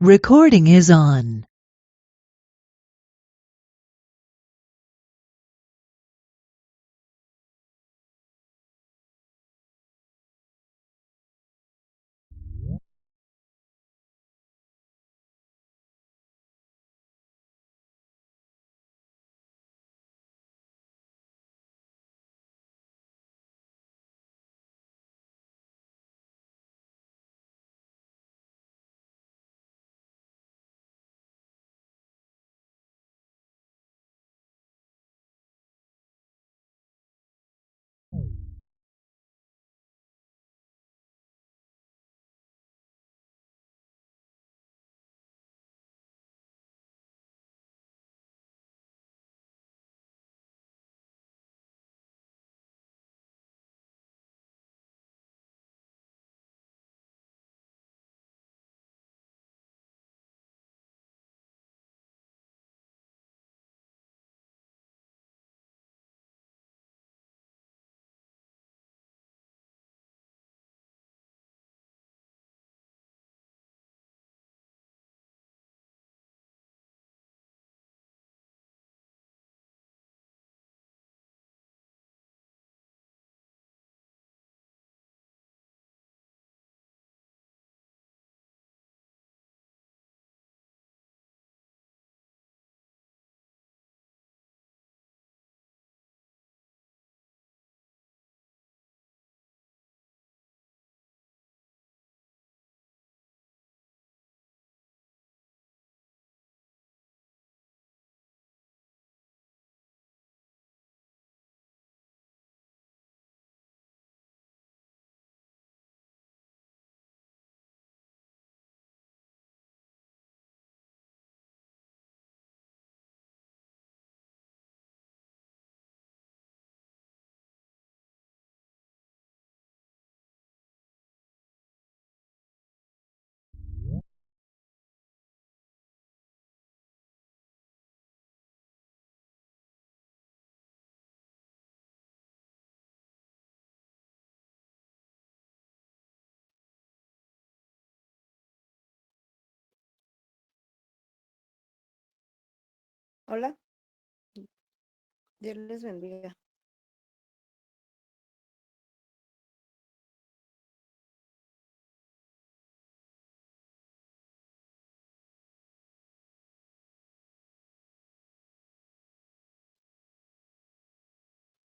Recording is on. Hola, Dios les bendiga.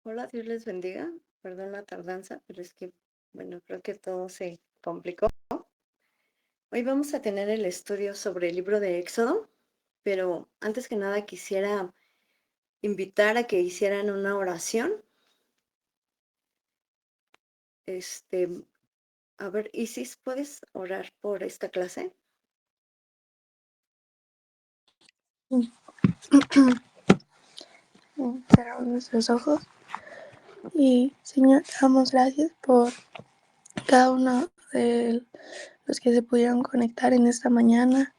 Hola, Dios les bendiga. Perdón la tardanza, pero es que, bueno, creo que todo se complicó. Hoy vamos a tener el estudio sobre el libro de Éxodo, pero antes que nada quisiera invitar a que hicieran una oración. Este, a ver, Isis, ¿puedes orar por esta clase? Cerramos nuestros ojos y Señor, damos gracias por cada uno de los que se pudieron conectar en esta mañana.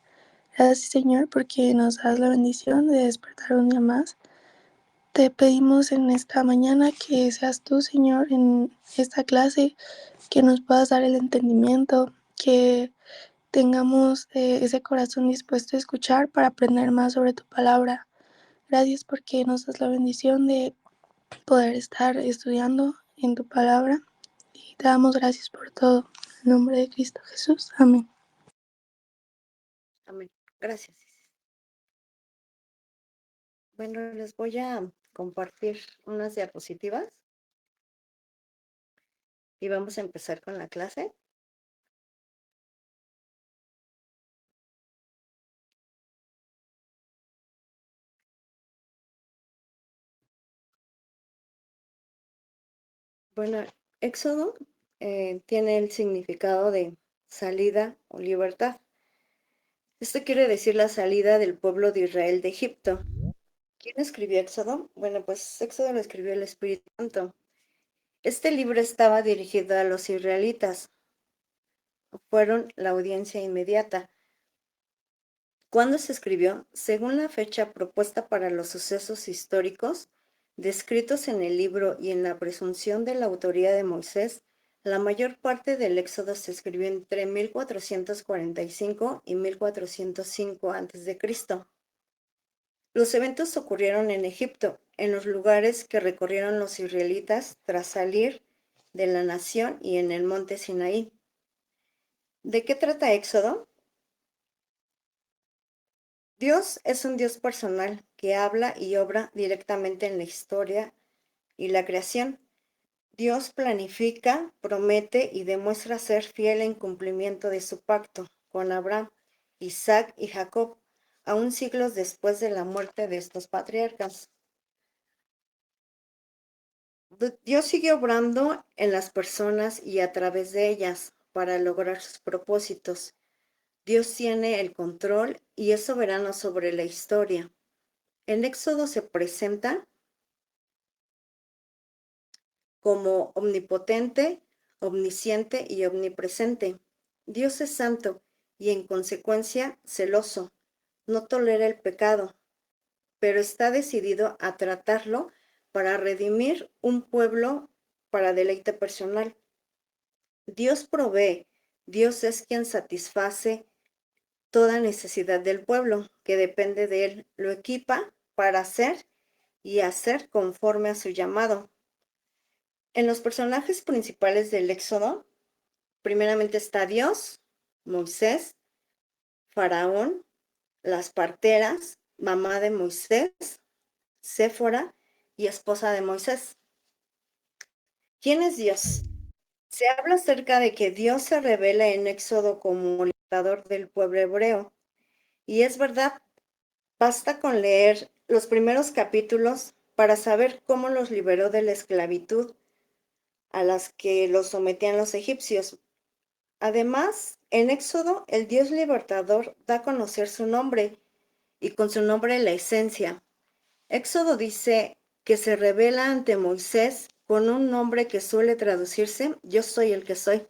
Gracias Señor porque nos das la bendición de despertar un día más. Te pedimos en esta mañana que seas tú Señor en esta clase, que nos puedas dar el entendimiento, que tengamos ese corazón dispuesto a escuchar para aprender más sobre tu palabra. Gracias porque nos das la bendición de poder estar estudiando en tu palabra y te damos gracias por todo. En nombre de Cristo Jesús. Amén. Amén. Gracias, Isis. Bueno, les voy a compartir unas diapositivas y vamos a empezar con la clase. Bueno, Éxodo tiene el significado de salida o libertad. Esto quiere decir la salida del pueblo de Israel de Egipto. ¿Quién escribió Éxodo? Bueno, pues Éxodo lo escribió el Espíritu Santo. Este libro estaba dirigido a los israelitas. Fueron la audiencia inmediata. ¿Cuándo se escribió? Según la fecha propuesta para los sucesos históricos descritos en el libro y en la presunción de la autoría de Moisés, La mayor parte del Éxodo se escribió entre 1445 y 1405 a.C. Los eventos ocurrieron en Egipto, en los lugares que recorrieron los israelitas tras salir de la nación y en el monte Sinaí. ¿De qué trata Éxodo? Dios es un Dios personal que habla y obra directamente en la historia y la creación. Dios planifica, promete y demuestra ser fiel en cumplimiento de su pacto con Abraham, Isaac y Jacob, aún siglos después de la muerte de estos patriarcas. Dios sigue obrando en las personas y a través de ellas para lograr sus propósitos. Dios tiene el control y es soberano sobre la historia. En Éxodo se presenta como omnipotente, omnisciente y omnipresente. Dios es santo y en consecuencia celoso. No tolera el pecado, pero está decidido a tratarlo para redimir un pueblo para deleite personal. Dios provee, Dios es quien satisface toda necesidad del pueblo, que depende de él, lo equipa para hacer y hacer conforme a su llamado. En los personajes principales del Éxodo, primeramente está Dios, Moisés, Faraón, las parteras, mamá de Moisés, Séfora y esposa de Moisés. ¿Quién es Dios? Se habla acerca de que Dios se revela en Éxodo como libertador del pueblo hebreo. Y es verdad, basta con leer los primeros capítulos para saber cómo los liberó de la esclavitud a las que los sometían los egipcios. Además, en Éxodo, el Dios libertador da a conocer su nombre y con su nombre la esencia. Éxodo dice que se revela ante Moisés con un nombre que suele traducirse Yo soy el que soy.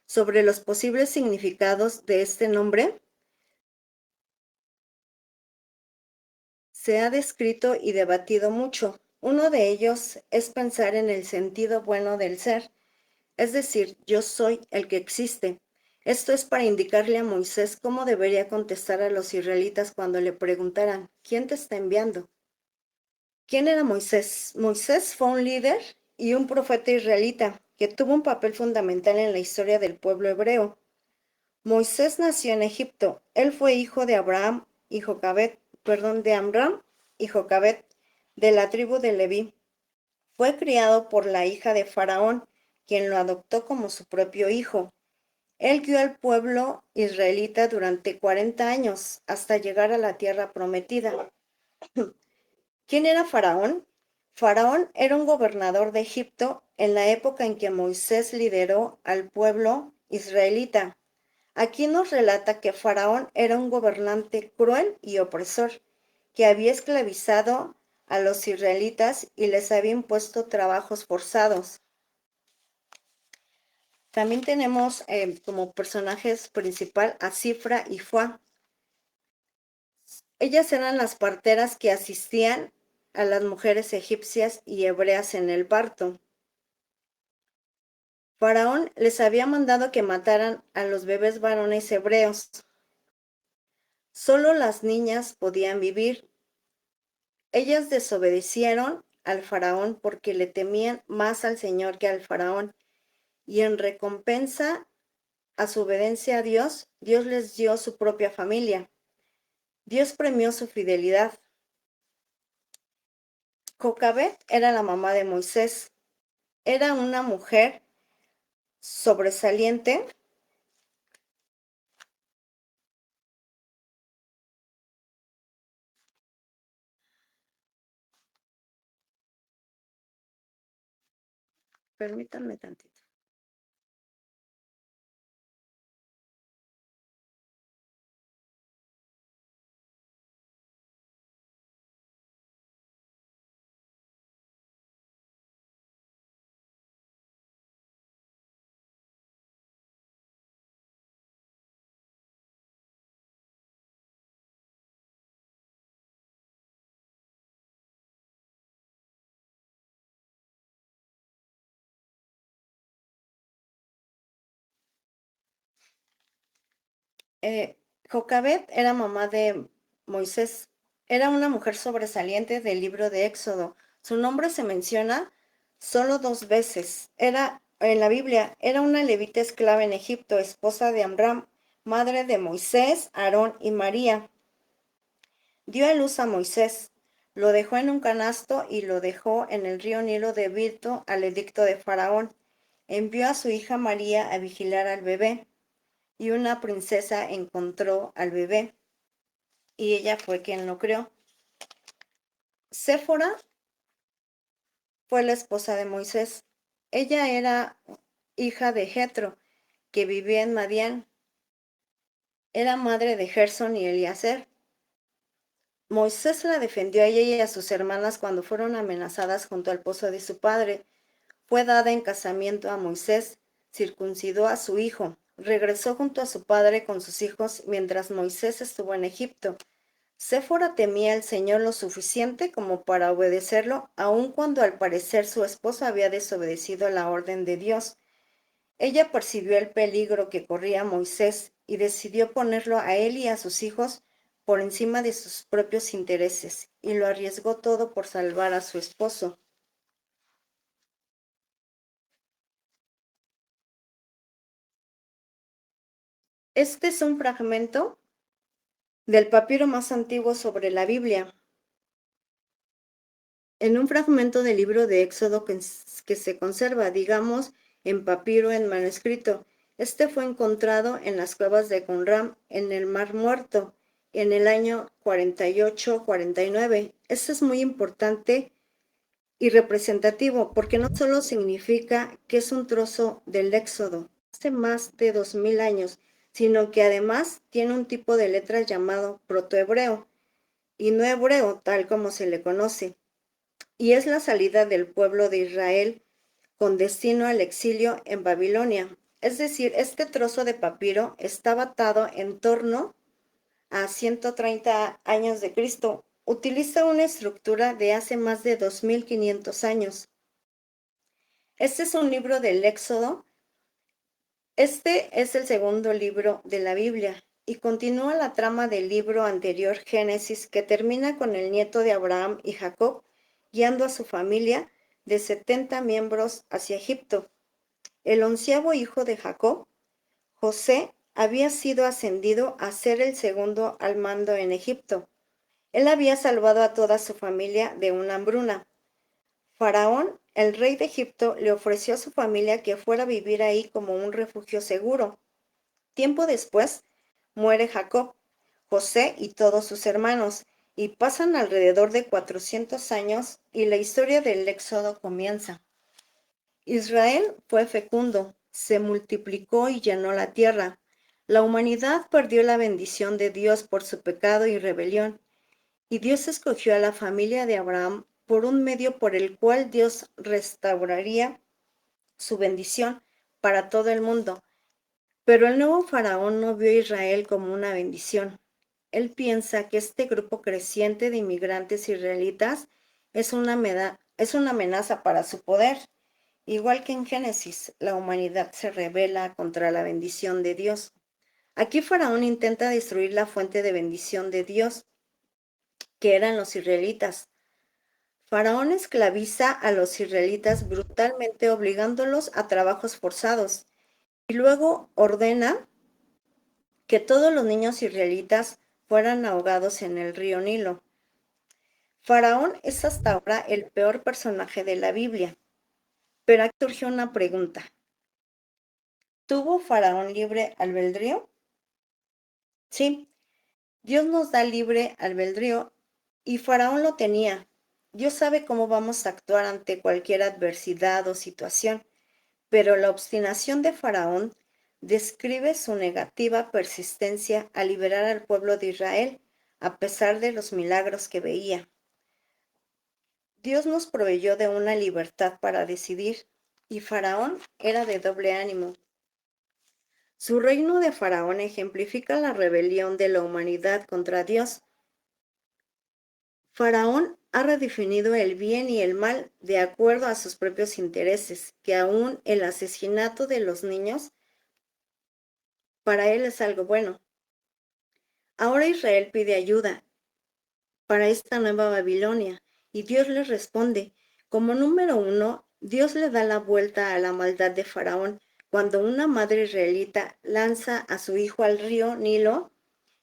Sobre los posibles significados de este nombre, se ha descrito y debatido mucho. Uno de ellos es pensar en el sentido bueno del ser, es decir, yo soy el que existe. Esto es para indicarle a Moisés cómo debería contestar a los israelitas cuando le preguntaran, ¿quién te está enviando? ¿Quién era Moisés? Moisés fue un líder y un profeta israelita que tuvo un papel fundamental en la historia del pueblo hebreo. Moisés nació en Egipto. Él fue hijo de Amram y Jocabed, de la tribu de Leví. Fue criado por la hija de Faraón, quien lo adoptó como su propio hijo. Él guió al pueblo israelita durante 40 años hasta llegar a la tierra prometida. ¿Quién era Faraón? Faraón era un gobernador de Egipto en la época en que Moisés lideró al pueblo israelita. Aquí nos relata que Faraón era un gobernante cruel y opresor, que había esclavizado a los israelitas y les había impuesto trabajos forzados. También tenemos como personajes principal a Cifra y Fuá. Ellas eran las parteras que asistían a las mujeres egipcias y hebreas en el parto. Faraón les había mandado que mataran a los bebés varones hebreos. Solo las niñas podían vivir. Ellas desobedecieron al faraón porque le temían más al Señor que al faraón, y en recompensa a su obediencia a Dios, Dios les dio su propia familia. Dios premió su fidelidad. Jocabed era la mamá de Moisés. Era una mujer sobresaliente. Permítanme tantito. Jocabed era mamá de Moisés. Era una mujer sobresaliente del libro de Éxodo. Su nombre se menciona solo 2 veces. Era en la Biblia, era una levita esclava en Egipto, esposa de Amram, madre de Moisés, Aarón y María. Dio a luz a Moisés, lo dejó en un canasto y lo dejó en el río Nilo debido al edicto de Faraón. Envió a su hija María a vigilar al bebé y una princesa encontró al bebé y ella fue quien lo creó. Séfora fue la esposa de Moisés. Ella era hija de Jetro, que vivía en Madián. Era madre de Gersón y Eliezer. Moisés la defendió a ella y a sus hermanas cuando fueron amenazadas junto al pozo de su padre. Fue dada en casamiento a Moisés, circuncidó a su hijo, regresó junto a su padre con sus hijos mientras Moisés estuvo en Egipto. Séfora temía al Señor lo suficiente como para obedecerlo, aun cuando al parecer su esposo había desobedecido la orden de Dios. Ella percibió el peligro que corría Moisés y decidió ponerlo a él y a sus hijos por encima de sus propios intereses, y lo arriesgó todo por salvar a su esposo. Este es un fragmento del papiro más antiguo sobre la Biblia. En un fragmento del libro de Éxodo que se conserva, digamos, en papiro en manuscrito. Este fue encontrado en las cuevas de Qumran, en el Mar Muerto, en el año 48-49. Este es muy importante y representativo, porque no solo significa que es un trozo del Éxodo, hace más de 2000 años, sino que además tiene un tipo de letra llamado protohebreo, y no hebreo, tal como se le conoce, y es la salida del pueblo de Israel con destino al exilio en Babilonia. Es decir, este trozo de papiro está datado en torno a 130 años de Cristo. Utiliza una estructura de hace más de 2500 años. Este es un libro del Éxodo. Este es el segundo libro de la Biblia y continúa la trama del libro anterior, Génesis, que termina con el nieto de Abraham y Jacob guiando a su familia de 70 miembros hacia Egipto. El 11º hijo de Jacob, José, había sido ascendido a ser el segundo al mando en Egipto. Él había salvado a toda su familia de una hambruna. Faraón, el rey de Egipto, le ofreció a su familia que fuera a vivir ahí como un refugio seguro. Tiempo después, muere Jacob, José y todos sus hermanos, y pasan alrededor de 400 años y la historia del Éxodo comienza. Israel fue fecundo, se multiplicó y llenó la tierra. La humanidad perdió la bendición de Dios por su pecado y rebelión, y Dios escogió a la familia de Abraham por un medio por el cual Dios restauraría su bendición para todo el mundo. Pero el nuevo faraón no vio a Israel como una bendición. Él piensa que este grupo creciente de inmigrantes israelitas es una amenaza para su poder. Igual que en Génesis, la humanidad se rebela contra la bendición de Dios. Aquí Faraón intenta destruir la fuente de bendición de Dios, que eran los israelitas. Faraón esclaviza a los israelitas brutalmente obligándolos a trabajos forzados y luego ordena que todos los niños israelitas fueran ahogados en el río Nilo. Faraón es hasta ahora el peor personaje de la Biblia, pero aquí surgió una pregunta. ¿Tuvo Faraón libre albedrío? Sí, Dios nos da libre albedrío y Faraón lo tenía. Dios sabe cómo vamos a actuar ante cualquier adversidad o situación, pero la obstinación de Faraón describe su negativa persistencia a liberar al pueblo de Israel a pesar de los milagros que veía. Dios nos proveyó de una libertad para decidir y Faraón era de doble ánimo. Su reino de Faraón ejemplifica la rebelión de la humanidad contra Dios. Faraón ha redefinido el bien y el mal de acuerdo a sus propios intereses, que aún el asesinato de los niños para él es algo bueno. Ahora Israel pide ayuda para esta nueva Babilonia y Dios le responde. Como número uno, Dios le da la vuelta a la maldad de Faraón cuando una madre israelita lanza a su hijo al río Nilo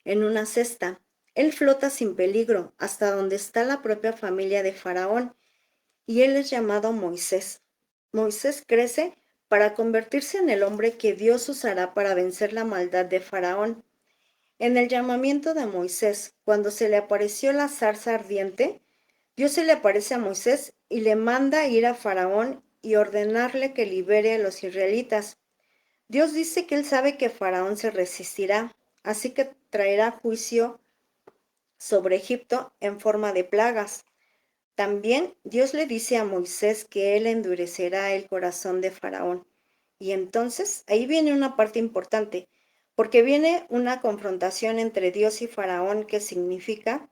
en una cesta. Él flota sin peligro hasta donde está la propia familia de Faraón y él es llamado Moisés. Moisés crece para convertirse en el hombre que Dios usará para vencer la maldad de Faraón. En el llamamiento de Moisés, cuando se le apareció la zarza ardiente, Dios se le aparece a Moisés y le manda ir a Faraón y ordenarle que libere a los israelitas. Dios dice que él sabe que Faraón se resistirá, así que traerá juicio sobre Egipto en forma de plagas. También Dios le dice a Moisés que él endurecerá el corazón de Faraón. Y entonces ahí viene una parte importante, porque viene una confrontación entre Dios y Faraón. ¿Qué significa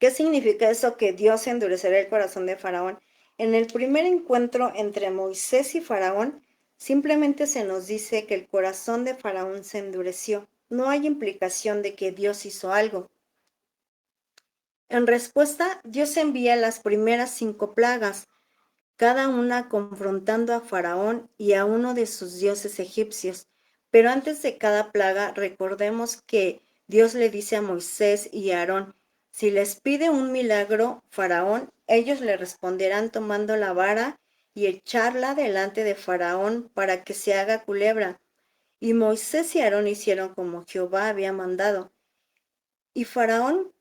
eso que Dios endurecerá el corazón de Faraón? En el primer encuentro entre Moisés y Faraón, simplemente se nos dice que el corazón de Faraón se endureció. No hay implicación de que Dios hizo algo. En respuesta, Dios envía las primeras 5 plagas, cada una confrontando a Faraón y a uno de sus dioses egipcios. Pero antes de cada plaga, recordemos que Dios le dice a Moisés y a Aarón, si les pide un milagro, Faraón, ellos le responderán tomando la vara y echarla delante de Faraón para que se haga culebra. Y Moisés y Aarón hicieron como Jehová había mandado. Y Faraón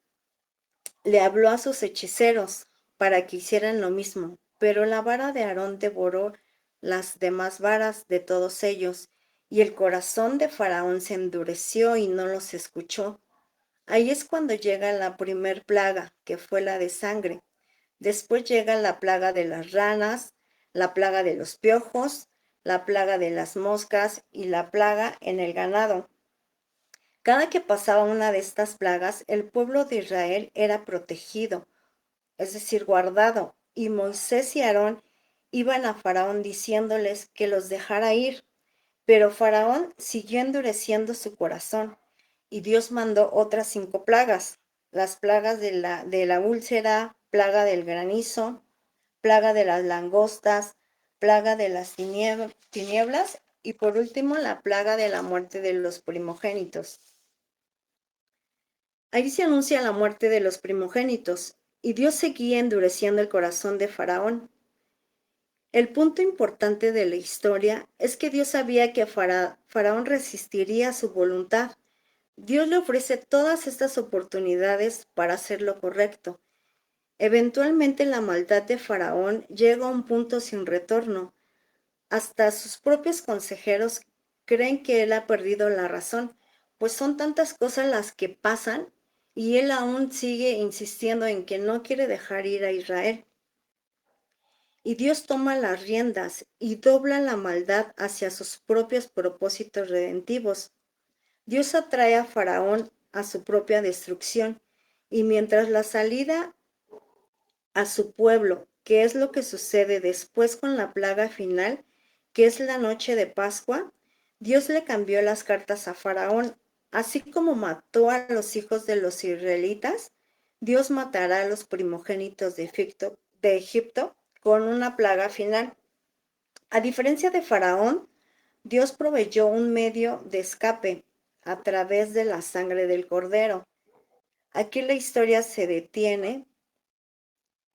le habló a sus hechiceros para que hicieran lo mismo, pero la vara de Aarón devoró las demás varas de todos ellos, y el corazón de Faraón se endureció y no los escuchó. Ahí es cuando llega la primer plaga, que fue la de sangre. Después llega la plaga de las ranas, la plaga de los piojos, la plaga de las moscas y la plaga en el ganado. Cada que pasaba una de estas plagas, el pueblo de Israel era protegido, es decir, guardado, y Moisés y Aarón iban a Faraón diciéndoles que los dejara ir, pero Faraón siguió endureciendo su corazón, y Dios mandó otras 5 plagas, las plagas de la úlcera, plaga del granizo, plaga de las langostas, plaga de las tinieblas, y por último la plaga de la muerte de los primogénitos. Ahí se anuncia la muerte de los primogénitos, y Dios seguía endureciendo el corazón de Faraón. El punto importante de la historia es que Dios sabía que Faraón resistiría a su voluntad. Dios le ofrece todas estas oportunidades para hacer lo correcto. Eventualmente la maldad de Faraón llega a un punto sin retorno. Hasta sus propios consejeros creen que él ha perdido la razón, pues son tantas cosas las que pasan y él aún sigue insistiendo en que no quiere dejar ir a Israel. Y Dios toma las riendas y dobla la maldad hacia sus propios propósitos redentivos. Dios atrae a Faraón a su propia destrucción, y mientras la salida a su pueblo, que es lo que sucede después con la plaga final, que es la noche de Pascua, Dios le cambió las cartas a Faraón, así como mató a los hijos de los israelitas, Dios matará a los primogénitos de Egipto con una plaga final. A diferencia de Faraón, Dios proveyó un medio de escape a través de la sangre del cordero. Aquí la historia se detiene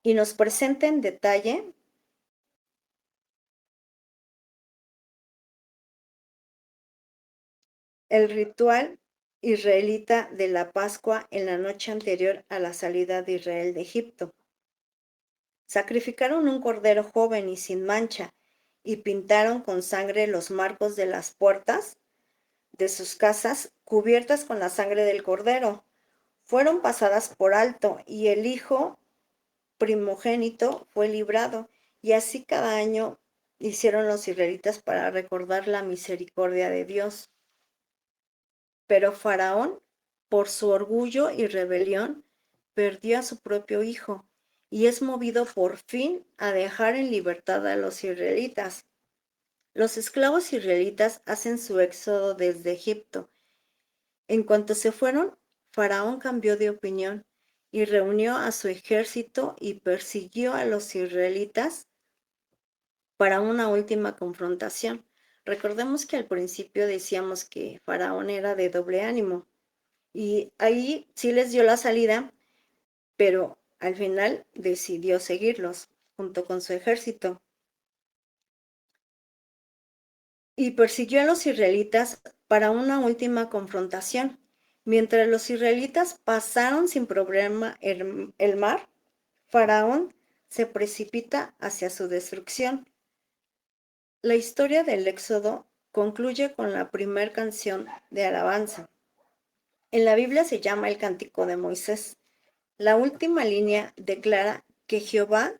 y nos presenta en detalle el ritual israelita de la Pascua en la noche anterior a la salida de Israel de Egipto. Sacrificaron un cordero joven y sin mancha, y pintaron con sangre los marcos de las puertas de sus casas, cubiertas con la sangre del cordero. Fueron pasadas por alto, y el hijo primogénito fue librado, y así cada año hicieron los israelitas para recordar la misericordia de Dios. Pero Faraón, por su orgullo y rebelión, perdió a su propio hijo y es movido por fin a dejar en libertad a los israelitas. Los esclavos israelitas hacen su éxodo desde Egipto En cuanto se fueron, Faraón cambió de opinión y reunió a su ejército y persiguió a los israelitas para una última confrontación. Recordemos que al principio decíamos que Faraón era de doble ánimo y ahí sí les dio la salida, pero al final decidió seguirlos junto con su ejército y persiguió a los israelitas para una última confrontación. Mientras los israelitas pasaron sin problema el mar, Faraón se precipita hacia su destrucción. La historia del Éxodo concluye con la primera canción de alabanza. En la Biblia se llama el Cántico de Moisés. La última línea declara que Jehová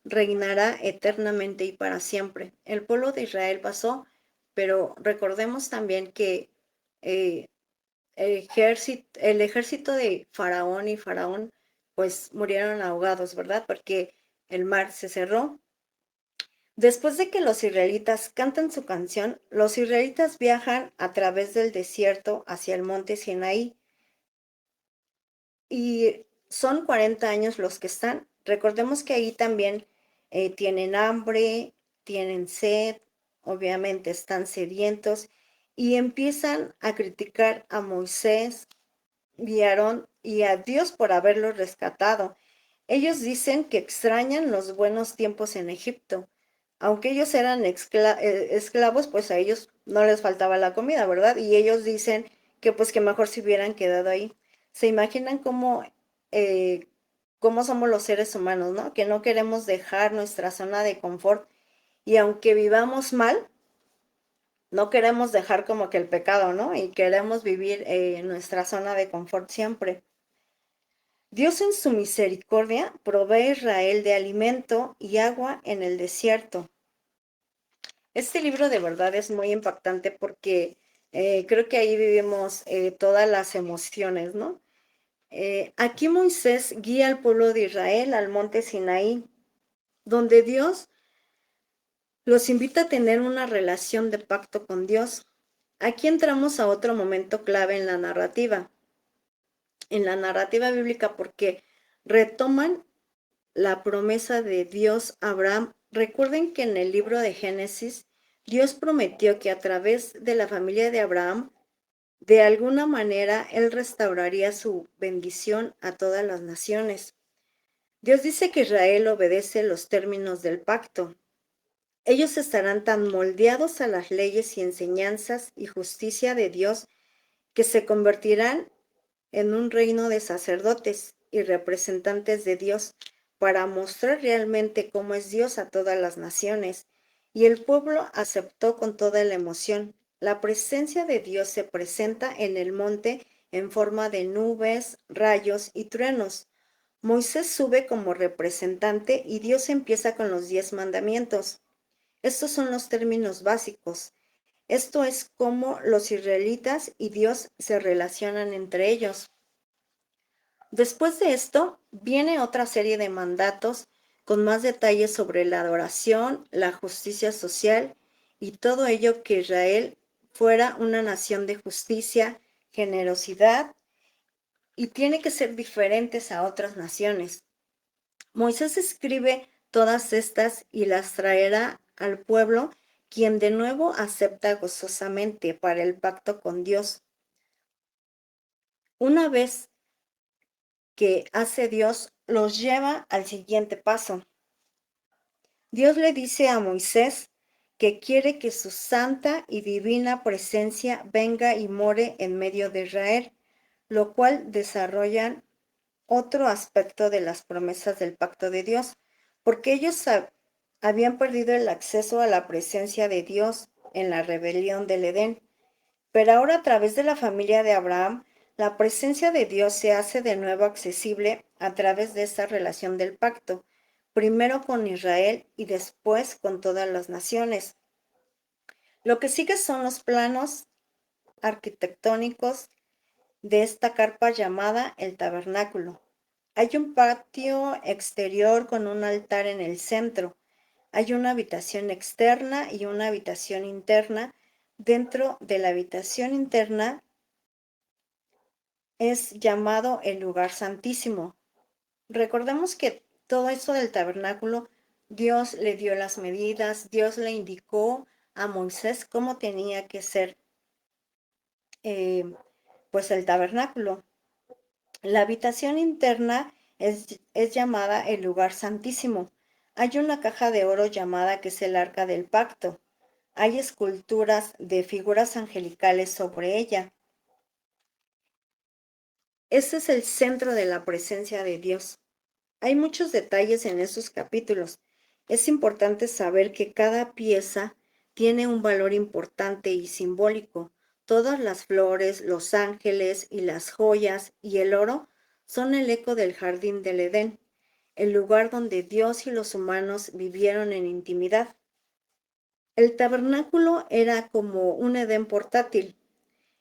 reinará eternamente y para siempre. El pueblo de Israel pasó, pero recordemos también que eh, el ejército de Faraón pues murieron ahogados, ¿verdad? Porque el mar se cerró. Después de que los israelitas cantan su canción, los israelitas viajan a través del desierto hacia el monte Sinaí y son 40 años los que están. Recordemos que ahí también tienen hambre, tienen sed, obviamente están sedientos y empiezan a criticar a Moisés y a Aarón y a Dios por haberlos rescatado. Ellos dicen que extrañan los buenos tiempos en Egipto. Aunque ellos eran esclavos, pues a ellos no les faltaba la comida, ¿verdad? Y ellos dicen que pues que mejor se hubieran quedado ahí. ¿Se imaginan eh, cómo somos los seres humanos, ¿no? Que no queremos dejar nuestra zona de confort y aunque vivamos mal, no queremos dejar como que el pecado, ¿no? Y queremos vivir en nuestra zona de confort siempre. Dios en su misericordia provee a Israel de alimento y agua en el desierto. Este libro de verdad es muy impactante porque creo que ahí vivimos todas las emociones, ¿no? Aquí Moisés guía al pueblo de Israel al monte Sinaí, donde Dios los invita a tener una relación de pacto con Dios. Aquí entramos a otro momento clave en la narrativa bíblica, porque retoman la promesa de Dios a Abraham. Recuerden que en el libro de Génesis, Dios prometió que a través de la familia de Abraham, de alguna manera, Él restauraría su bendición a todas las naciones. Dios dice que Israel obedece los términos del pacto. Ellos estarán tan moldeados a las leyes y enseñanzas y justicia de Dios que se convertirán en un reino de sacerdotes y representantes de Dios para mostrar realmente cómo es Dios a todas las naciones. Y el pueblo aceptó con toda la emoción. La presencia de Dios se presenta en el monte en forma de nubes, rayos y truenos. Moisés sube como representante y Dios empieza con los 10 mandamientos. Estos son los términos básicos. Esto es cómo los israelitas y Dios se relacionan entre ellos. Después de esto, viene otra serie de mandatos con más detalles sobre la adoración, la justicia social y todo ello que Israel fuera una nación de justicia, generosidad y tiene que ser diferentes a otras naciones. Moisés escribe todas estas y las traerá al pueblo, quien de nuevo acepta gozosamente para el pacto con Dios. Una vez que hace Dios, los lleva al siguiente paso. Dios le dice a Moisés que quiere que su santa y divina presencia venga y more en medio de Israel, lo cual desarrollan otro aspecto de las promesas del pacto de Dios, porque ellos habían perdido el acceso a la presencia de Dios en la rebelión del Edén. Pero ahora a través de la familia de Abraham, la presencia de Dios se hace de nuevo accesible a través de esta relación del pacto, primero con Israel y después con todas las naciones. Lo que sigue son los planos arquitectónicos de esta carpa llamada el tabernáculo. Hay un patio exterior con un altar en el centro. Hay una habitación externa y una habitación interna. Dentro de la habitación interna es llamado el lugar santísimo. Recordemos que todo esto del tabernáculo, Dios le dio las medidas, Dios le indicó a Moisés cómo tenía que ser eh, pues el tabernáculo. La habitación interna es llamada el lugar santísimo. Hay una caja de oro llamada que es el arca del pacto. Hay esculturas de figuras angelicales sobre ella. Ese es el centro de la presencia de Dios. Hay muchos detalles en esos capítulos. Es importante saber que cada pieza tiene un valor importante y simbólico. Todas las flores, los ángeles y las joyas y el oro son el eco del jardín del Edén, el lugar donde Dios y los humanos vivieron en intimidad. El tabernáculo era como un Edén portátil.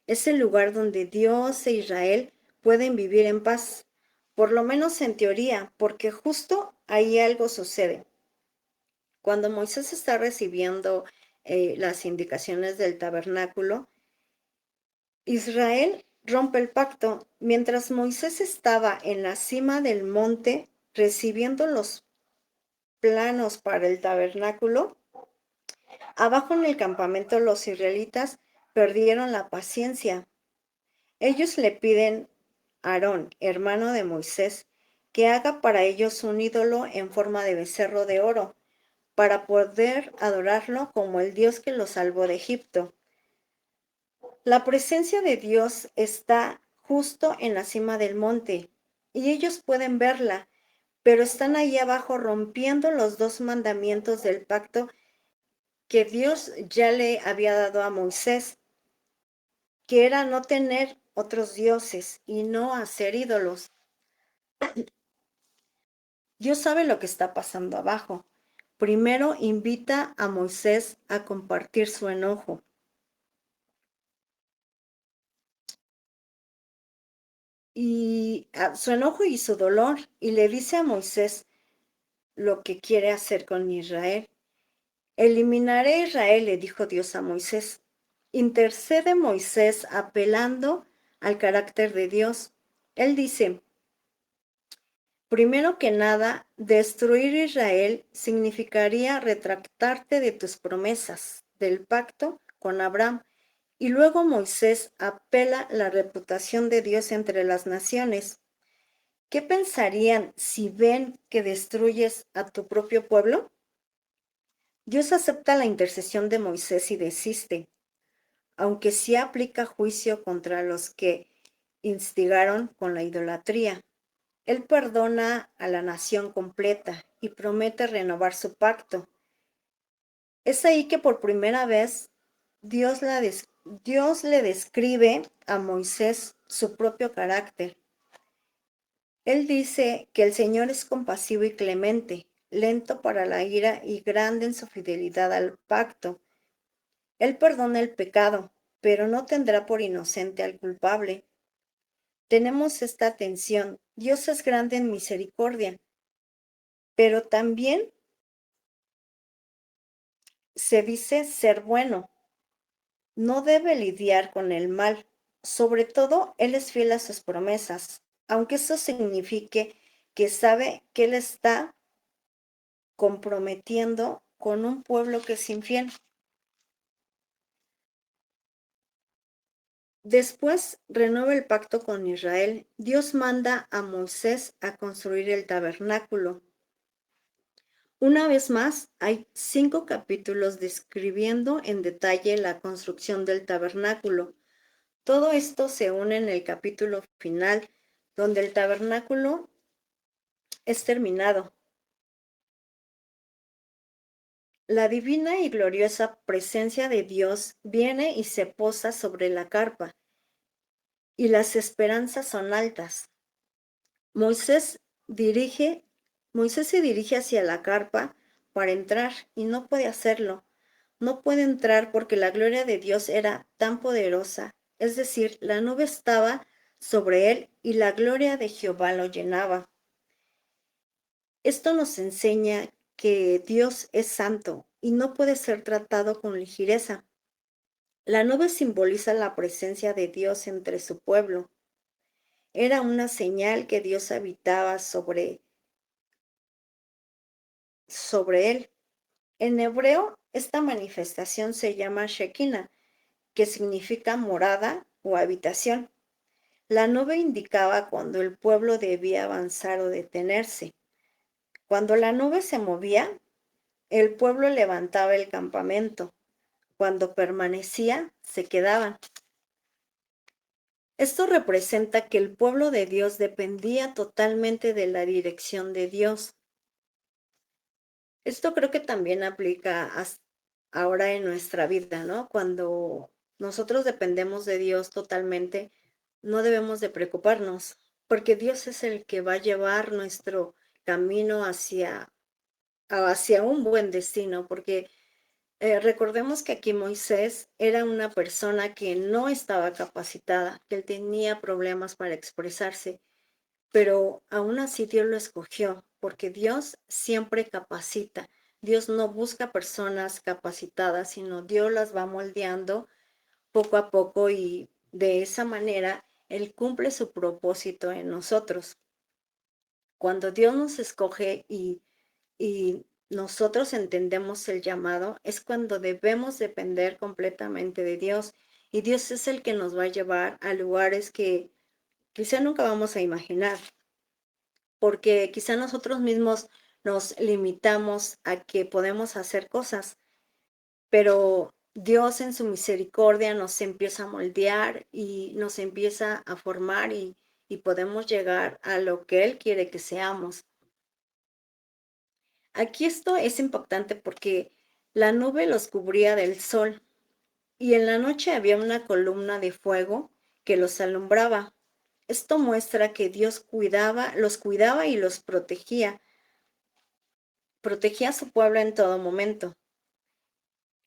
Es el lugar donde Dios e Israel pueden vivir en paz, por lo menos en teoría, porque justo ahí algo sucede. Cuando Moisés está recibiendo las indicaciones del tabernáculo, Israel rompe el pacto. Mientras Moisés estaba en la cima del monte recibiendo los planos para el tabernáculo, abajo en el campamento los israelitas perdieron la paciencia. Ellos le piden a Aarón, hermano de Moisés, que haga para ellos un ídolo en forma de becerro de oro, para poder adorarlo como el Dios que los salvó de Egipto. La presencia de Dios está justo en la cima del monte, y ellos pueden verla, pero están ahí abajo rompiendo los dos mandamientos del pacto que Dios ya le había dado a Moisés, que era no tener otros dioses y no hacer ídolos. Dios sabe lo que está pasando abajo. Primero invita a Moisés a compartir su enojo. Su enojo y su dolor, y le dice a Moisés lo que quiere hacer con Israel. Eliminaré a Israel, le dijo Dios a Moisés. Intercede Moisés apelando al carácter de Dios. Él dice, primero que nada, destruir Israel significaría retractarte de tus promesas, del pacto con Abraham. Y luego Moisés apela la reputación de Dios entre las naciones. ¿Qué pensarían si ven que destruyes a tu propio pueblo? Dios acepta la intercesión de Moisés y desiste, aunque sí aplica juicio contra los que instigaron con la idolatría. Él perdona a la nación completa y promete renovar su pacto. Es ahí que por primera vez Dios le describe a Moisés su propio carácter. Él dice que el Señor es compasivo y clemente, lento para la ira y grande en su fidelidad al pacto. Él perdona el pecado, pero no tendrá por inocente al culpable. Tenemos esta tensión. Dios es grande en misericordia, pero también se dice ser bueno. No debe lidiar con el mal. Sobre todo, Él es fiel a sus promesas, aunque eso signifique que sabe que Él está comprometiendo con un pueblo que es infiel. Después renueva el pacto con Israel. Dios manda a Moisés a construir el tabernáculo. Una vez más, hay 5 capítulos describiendo en detalle la construcción del tabernáculo. Todo esto se une en el capítulo final, donde el tabernáculo es terminado. La divina y gloriosa presencia de Dios viene y se posa sobre la carpa, y las esperanzas son altas. Moisés se dirige hacia la carpa para entrar y no puede hacerlo. No puede entrar porque la gloria de Dios era tan poderosa, es decir, la nube estaba sobre él y la gloria de Jehová lo llenaba. Esto nos enseña que Dios es santo y no puede ser tratado con ligereza. La nube simboliza la presencia de Dios entre su pueblo. Era una señal que Dios habitaba sobre él. En hebreo, esta manifestación se llama Shekinah, que significa morada o habitación. La nube indicaba cuando el pueblo debía avanzar o detenerse. Cuando la nube se movía, el pueblo levantaba el campamento. Cuando permanecía, se quedaban. Esto representa que el pueblo de Dios dependía totalmente de la dirección de Dios. Esto creo que también aplica ahora en nuestra vida, ¿no? Cuando nosotros dependemos de Dios totalmente, no debemos de preocuparnos, porque Dios es el que va a llevar nuestro camino hacia un buen destino, porque recordemos que aquí Moisés era una persona que no estaba capacitada, que él tenía problemas para expresarse, pero aún así Dios lo escogió, porque Dios siempre capacita. Dios no busca personas capacitadas, sino Dios las va moldeando poco a poco y de esa manera Él cumple su propósito en nosotros. Cuando Dios nos escoge y nosotros entendemos el llamado, es cuando debemos depender completamente de Dios. Y Dios es el que nos va a llevar a lugares que quizá nunca vamos a imaginar, porque quizá nosotros mismos nos limitamos a que podemos hacer cosas, pero Dios en su misericordia nos empieza a moldear y nos empieza a formar y podemos llegar a lo que Él quiere que seamos. Aquí esto es impactante porque la nube los cubría del sol y en la noche había una columna de fuego que los alumbraba. Esto muestra que Dios los cuidaba y los protegía a su pueblo en todo momento.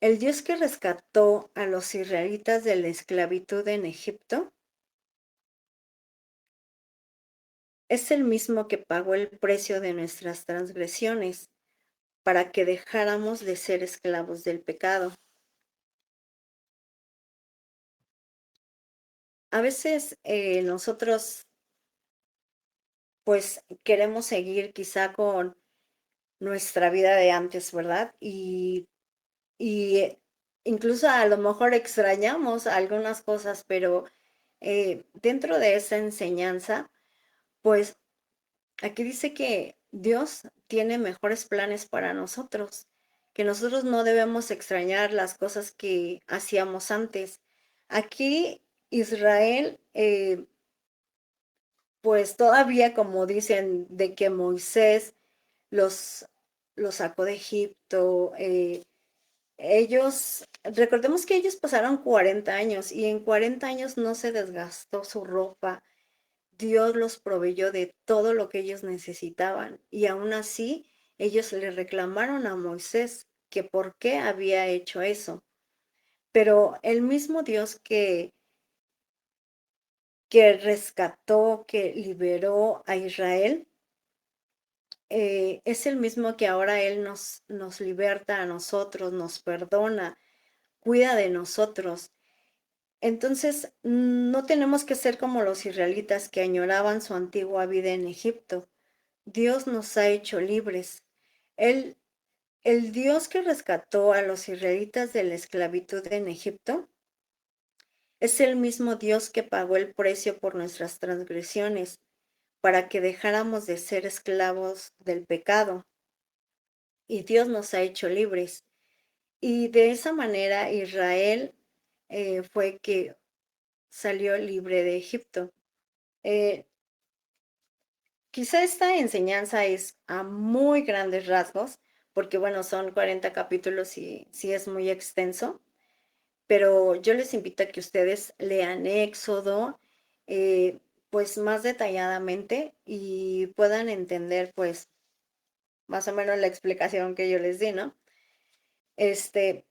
El Dios que rescató a los israelitas de la esclavitud en Egipto es el mismo que pagó el precio de nuestras transgresiones para que dejáramos de ser esclavos del pecado. A veces nosotros pues queremos seguir quizá con nuestra vida de antes, ¿verdad? Y incluso a lo mejor extrañamos algunas cosas, pero dentro de esa enseñanza, pues aquí dice que Dios tiene mejores planes para nosotros, que nosotros no debemos extrañar las cosas que hacíamos antes. Aquí Israel, pues todavía como dicen de que Moisés los, los sacó de Egipto, recordemos que ellos pasaron 40 años y en 40 años no se desgastó su ropa. Dios los proveyó de todo lo que ellos necesitaban y aún así ellos le reclamaron a Moisés que por qué había hecho eso. Pero el mismo Dios que rescató, que liberó a Israel, es el mismo que ahora Él nos liberta a nosotros, nos perdona, cuida de nosotros. Entonces, no tenemos que ser como los israelitas que añoraban su antigua vida en Egipto. Dios nos ha hecho libres. El, el Dios que rescató a los israelitas de la esclavitud en Egipto es el mismo Dios que pagó el precio por nuestras transgresiones para que dejáramos de ser esclavos del pecado. Y Dios nos ha hecho libres. Y de esa manera Israel fue que salió libre de Egipto. Eh, Quizá esta enseñanza es a muy grandes rasgos, porque bueno, son 40 capítulos y sí es muy extenso, pero yo les invito a que ustedes lean Éxodo, pues más detalladamente y puedan entender pues más o menos la explicación que yo les di, ¿no? Este,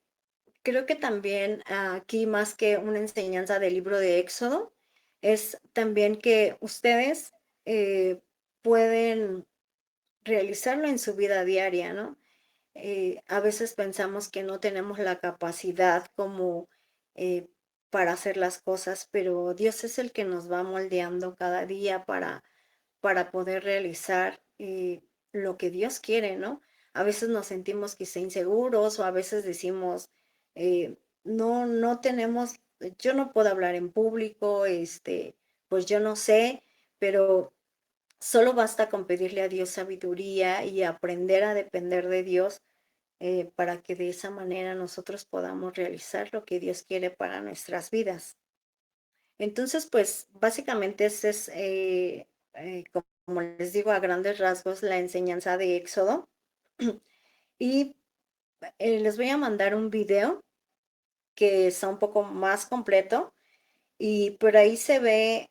Creo que también aquí más que una enseñanza del libro de Éxodo, es también que ustedes pueden realizarlo en su vida diaria, ¿no? A veces pensamos que no tenemos la capacidad como para hacer las cosas, pero Dios es el que nos va moldeando cada día para poder realizar lo que Dios quiere, ¿no? A veces nos sentimos quizá inseguros o a veces decimos, no tenemos, yo no puedo hablar en público, pues yo no sé, pero solo basta con pedirle a Dios sabiduría y aprender a depender de Dios para que de esa manera nosotros podamos realizar lo que Dios quiere para nuestras vidas. Entonces, pues básicamente ese es, como les digo, a grandes rasgos la enseñanza de Éxodo. Y les voy a mandar un video que está un poco más completo y por ahí se ve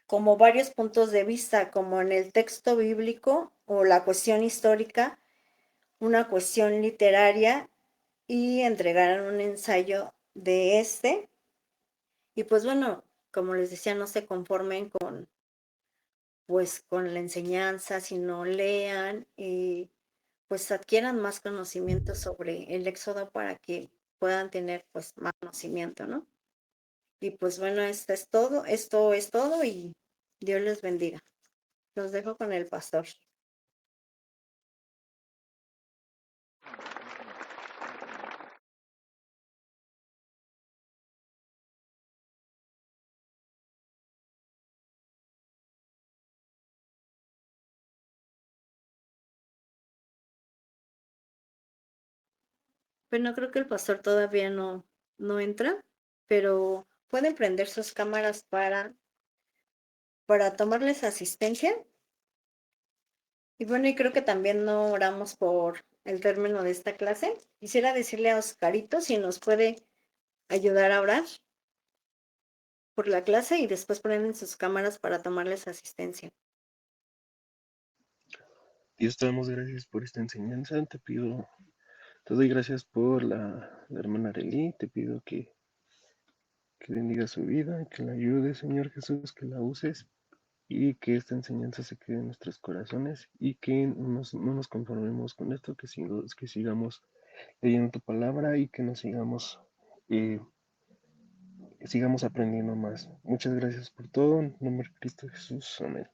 como varios puntos de vista, como en el texto bíblico o la cuestión histórica, una cuestión literaria y entregaron un ensayo de este. Y pues bueno, como les decía, no se conformen pues con la enseñanza, sino lean y pues adquieran más conocimiento sobre el éxodo para que puedan tener pues más conocimiento, ¿no? Y pues bueno, esto es todo y Dios les bendiga. Los dejo con el pastor. Bueno, creo que el pastor todavía no entra, pero pueden prender sus cámaras para tomarles asistencia. Y bueno, y creo que también no oramos por el término de esta clase. Quisiera decirle a Oscarito si nos puede ayudar a orar por la clase y después prenden sus cámaras para tomarles asistencia. Dios, te damos gracias por esta enseñanza. Te doy gracias por la hermana Arely. Te pido que bendiga su vida, que la ayudes, Señor Jesús, que la uses y que esta enseñanza se quede en nuestros corazones y que no nos conformemos con esto, que sigamos leyendo tu palabra y que eh, sigamos aprendiendo más. Muchas gracias por todo. En nombre de Cristo Jesús. Amén.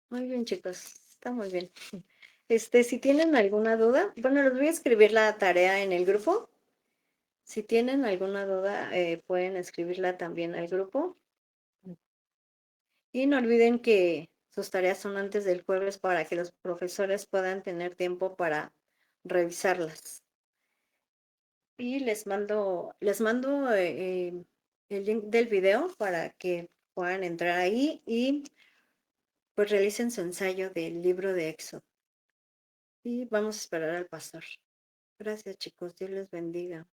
Muy bien, chicos, está muy bien. Si tienen alguna duda, bueno, les voy a escribir la tarea en el grupo. Si tienen alguna duda, pueden escribirla también al grupo. Y no olviden que sus tareas son antes del jueves para que los profesores puedan tener tiempo para revisarlas. Y les mando el link del video para que puedan entrar ahí y pues realicen su ensayo del libro de Éxodo. Y vamos a esperar al pastor. Gracias, chicos. Dios les bendiga.